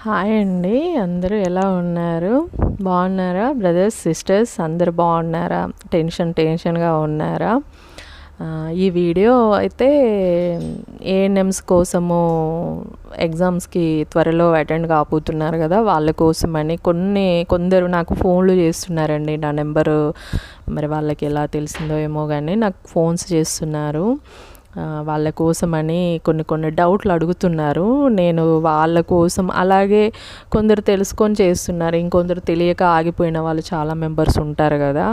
Hi అండి. అందరూ ఎలా ఉన్నారు? బాగున్నారా? బ్రదర్స్, సిస్టర్స్ అందరూ బాగున్నారా? టెన్షన్‌గా ఉన్నారా? ఈ వీడియో అయితే ఏఎన్ఎమ్స్ కోసము ఎగ్జామ్స్‌కి త్వరలో అటెండ్ కాబోతున్నారు కదా! వాళ్ళ కోసమని కొందరు నాకు ఫోన్లు చేస్తున్నారండి. నా నెంబరు మరి వాళ్ళకి ఎలా తెలిసిందో ఏమో కానీ నాకు ఫోన్స్ చేస్తున్నారు. వాళ్ళ కోసమని కొన్ని డౌట్లు అడుగుతున్నారు. నేను వాళ్ళ కోసం అలాగే కొందరు తెలుసుకొని చేస్తున్నారు. ఇంకొందరు తెలియక ఆగిపోయిన వాళ్ళు చాలా మెంబర్స్ ఉంటారు కదా!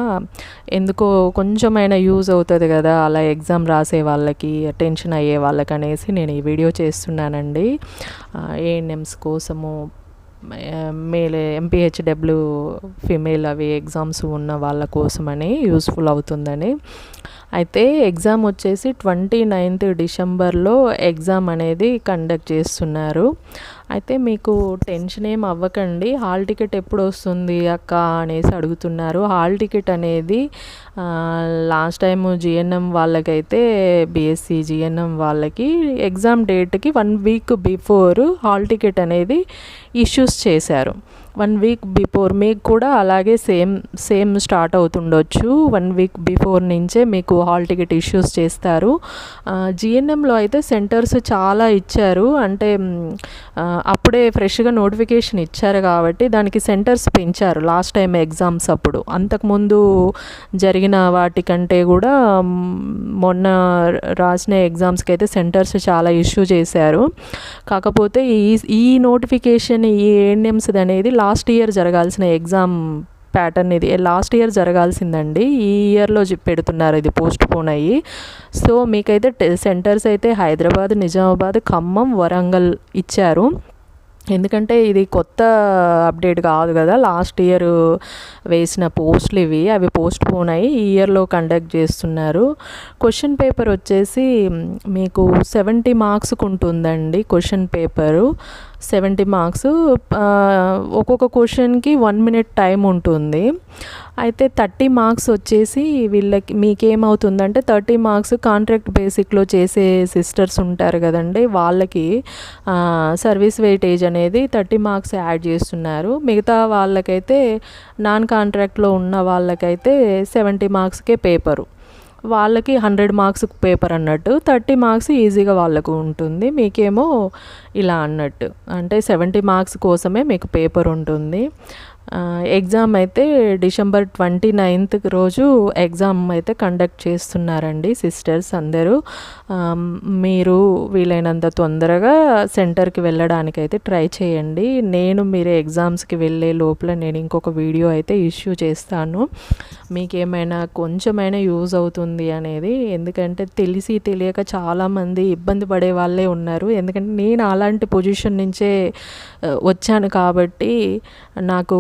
ఎందుకో కొంచెమైనా యూజ్ అవుతుంది కదా అలా ఎగ్జామ్ రాసే వాళ్ళకి, టెన్షన్ అయ్యే వాళ్ళకనేసి నేను ఈ వీడియో చేస్తున్నానండి. ఏఎన్ఎమ్స్ కోసము మేల్ ఎంపీహెచ్డబ్ల్యూ ఫీమేల్ అవి ఎగ్జామ్స్ ఉన్న వాళ్ళ కోసమని యూస్ఫుల్ అవుతుందని. అయితే ఎగ్జామ్ వచ్చేసి 29th డిసెంబర్లో ఎగ్జామ్ అనేది కండక్ట్ చేస్తున్నారు. అయితే మీకు టెన్షన్ ఏం అవ్వకండి. హాల్ టికెట్ ఎప్పుడు వస్తుంది అక్క అనేసి అడుగుతున్నారు. హాల్ టికెట్ అనేది లాస్ట్ టైం జిఎన్ఎం వాళ్ళకైతే బీఎస్సీ జిఎన్ఎం వాళ్ళకి ఎగ్జామ్ డేట్కి 1 వీక్ బిఫోర్ హాల్ టికెట్ అనేది ఇష్యూస్ చేశారు. 1 వీక్ బిఫోర్ మీకు కూడా అలాగే సేమ్ స్టార్ట్ అవుతుండొచ్చు. 1 వీక్ బిఫోర్ నుంచే మీకు హాల్ టికెట్ ఇష్యూస్ చేస్తారు. జిఎన్ఎంలో అయితే సెంటర్స్ చాలా ఇచ్చారు. అంటే అప్పుడే ఫ్రెష్గా నోటిఫికేషన్ ఇచ్చారు కాబట్టి దానికి సెంటర్స్ పెంచారు లాస్ట్ టైం ఎగ్జామ్స్ అప్పుడు. అంతకుముందు జరిగిన వాటికంటే కూడా మొన్న రాసిన ఎగ్జామ్స్కి అయితే సెంటర్స్ చాలా ఇష్యూ చేశారు. కాకపోతే ఈ నోటిఫికేషన్ ఈ ఏఎన్ఎమ్స్ అనేది లాస్ట్ ఇయర్ జరగాల్సిన ఎగ్జామ్ ప్యాటర్న్ ఇది లాస్ట్ ఇయర్ జరగాల్సిందండి. ఈ ఇయర్లో పెడుతున్నారు, ఇది పోస్ట్ పోన్ అయ్యి. సో మీకైతే సెంటర్స్ అయితే హైదరాబాద్, నిజామాబాద్, ఖమ్మం, వరంగల్ ఇచ్చారు. ఎందుకంటే ఇది కొత్త అప్డేట్ కాదు కదా, లాస్ట్ ఇయర్ వేసిన పోస్టులు అవి పోస్ట్ పోన్ అయ్యి ఈ ఇయర్లో కండక్ట్ చేస్తున్నారు. క్వశ్చన్ పేపర్ వచ్చేసి మీకు 70 మార్క్స్కి ఉంటుందండి. Question paper 70 marks. ఒక్కొక్క క్వశ్చన్కి 1 minute టైం ఉంటుంది. అయితే 30 మార్క్స్ వచ్చేసి వీళ్ళకి మీకేమవుతుందంటే 30 మార్క్స్ కాంట్రాక్ట్ బేసిక్లో చేసే సిస్టర్స్ ఉంటారు కదండి, వాళ్ళకి సర్వీస్ వెయిటేజ్ అనేది 30 మార్క్స్ యాడ్ చేస్తున్నారు. మిగతా వాళ్ళకైతే నాన్ కాంట్రాక్ట్లో ఉన్న వాళ్ళకైతే 70 మార్క్స్కే పేపరు. వాళ్ళకి 100 మార్క్స్ పేపర్ అన్నట్టు, 30 మార్క్స్ ఈజీగా వాళ్ళకు ఉంటుంది. మీకేమో ఇలా అన్నట్టు, అంటే 70 మార్క్స్ కోసమే మీకు పేపర్ ఉంటుంది. ఎగ్జామ్ అయితే డిసెంబర్ 29th రోజు ఎగ్జామ్ అయితే కండక్ట్ చేస్తున్నారండి సిస్టర్స్ అందరూ. మీరు వీలైనంత తొందరగా సెంటర్కి వెళ్ళడానికైతే ట్రై చేయండి. మీరు ఎగ్జామ్స్కి వెళ్ళే లోపల నేను ఇంకొక వీడియో అయితే ఇష్యూ చేస్తాను. మీకేమైనా కొంచెమైనా యూజ్ అవుతుంది అనేది, ఎందుకంటే తెలియక చాలామంది ఇబ్బంది పడే వాళ్ళే ఉన్నారు. ఎందుకంటే నేను అలాంటి పొజిషన్ నుంచే వచ్చాను కాబట్టి నాకు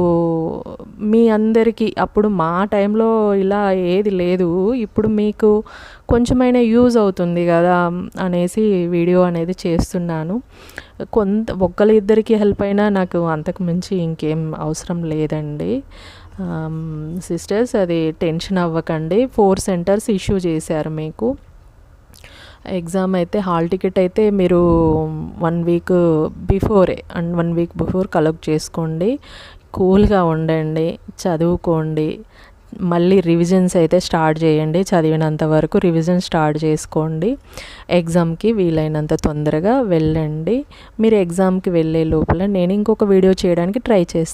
మీ అందరికీ అప్పుడు మా టైంలో ఇలా ఏది లేదు, ఇప్పుడు మీకు కొంచెమైనా యూజ్ అవుతుంది కదా అనేసి వీడియో అనేది చేస్తున్నాను. ఒక్కరిద్దరికి హెల్ప్ అయినా నాకు అంతకు మించి ఇంకేం అవసరం లేదండి. సిస్టర్స్, అది టెన్షన్ అవ్వకండి. 4 సెంటర్స్ ఇష్యూ చేశారు మీకు. ఎగ్జామ్ అయితే హాల్ టికెట్ అయితే మీరు 1 వీక్ బిఫోర్ కలెక్ట్ చేసుకోండి. కూల్గా ఉండండి, చదువుకోండి. మళ్ళీ రివిజన్స్ అయితే స్టార్ట్ చేయండి. చదివినంత వరకు రివిజన్ స్టార్ట్ చేసుకోండి. ఎగ్జామ్కి వీలైనంత తొందరగా వెళ్ళండి. మీరు ఎగ్జామ్కి వెళ్ళే లోపల నేను ఇంకొక వీడియో చేయడానికి ట్రై చేస్తాను.